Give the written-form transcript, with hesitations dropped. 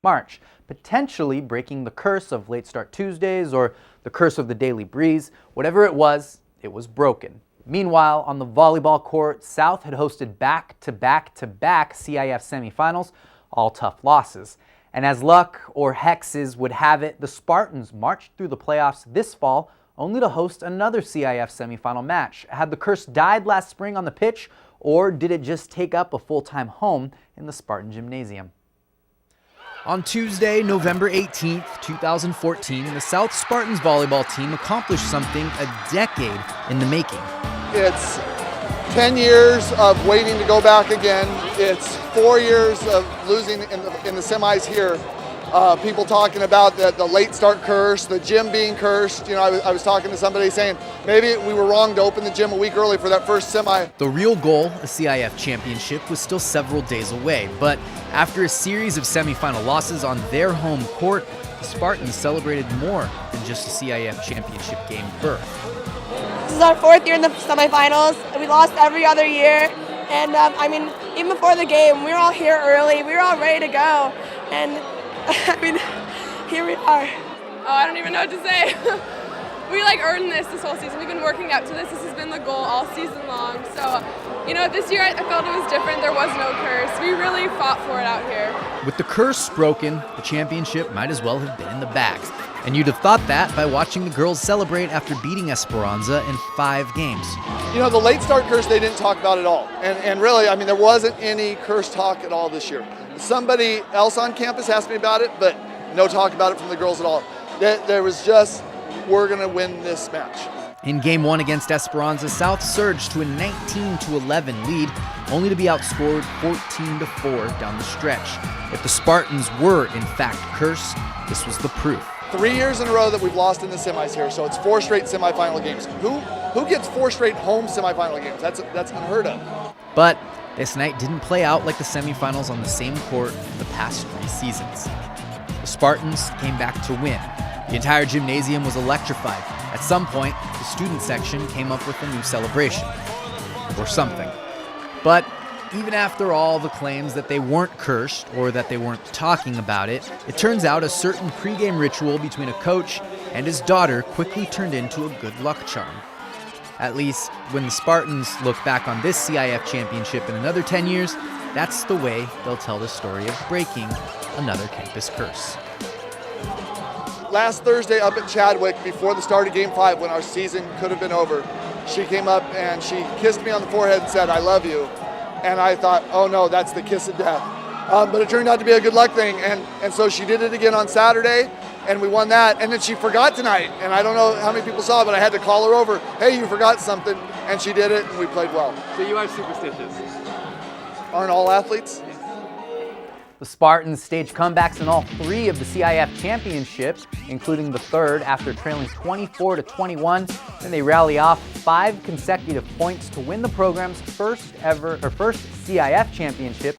March, potentially breaking the curse of late start Tuesdays or the curse of the daily breeze. Whatever it was broken. Meanwhile, on the volleyball court, South had hosted back-to-back-to-back CIF semifinals, all tough losses. And as luck or hexes would have it, the Spartans marched through the playoffs this fall only to host another CIF semifinal match. Had the curse died last spring on the pitch, or did it just take up a full-time home in the Spartan Gymnasium? On Tuesday, November 18th, 2014, the South Spartans volleyball team accomplished something a decade in the making. It's 10 years of waiting to go back again. It's 4 years of losing in the semis here. People talking about the late start curse, the gym being cursed. You know, I was talking to somebody saying maybe we were wrong to open the gym a week early for that first semi. The real goal, a CIF championship, was still several days away, but after a series of semifinal losses on their home court, the Spartans celebrated more than just a CIF championship game berth. This is our fourth year in the semifinals. We lost every other year, and I mean, even before the game, we were all here early. We were all ready to go, and I mean, here we are. Oh, I don't even know what to say. We earned this whole season. We've been working up to this. This has been the goal all season long. So, you know, this year I felt it was different. There was no curse. We really fought for it out here. With the curse broken, the championship might as well have been in the bags. And you'd have thought that by watching the girls celebrate after beating Esperanza in 5 games. You know, the late start curse they didn't talk about at all. And really, I mean, there wasn't any curse talk at all this year. Somebody else on campus asked me about it, but no talk about it from the girls at all. There was just, we're going to win this match. In Game 1 against Esperanza, South surged to a 19-11 lead, only to be outscored 14-4 down the stretch. If the Spartans were, in fact, cursed, this was the proof. 3 years in a row that we've lost in the semis here, so it's 4 straight semifinal games. Who gets 4 straight home semifinal games? That's unheard of. But this night didn't play out like the semifinals on the same court the past 3 seasons. The Spartans came back to win. The entire gymnasium was electrified. At some point, the student section came up with a new celebration. Or something. But even after all the claims that they weren't cursed or that they weren't talking about it, it turns out a certain pregame ritual between a coach and his daughter quickly turned into a good luck charm. At least, when the Spartans look back on this CIF championship in another 10 years, that's the way they'll tell the story of breaking another campus curse. Last Thursday up at Chadwick, before the start of Game 5, when our season could have been over, she came up and she kissed me on the forehead and said, "I love you." And I thought, oh no, that's the kiss of death. But it turned out to be a good luck thing. And so she did it again on Saturday, and we won that. And then she forgot tonight. And I don't know how many people saw it, but I had to call her over. Hey, you forgot something. And she did it, and we played well. So you are superstitious. Aren't all athletes? The Spartans staged comebacks in all 3 of the CIF championships, including the 3rd after trailing 24-21. Then they rally off 5 consecutive points to win the program's first CIF championship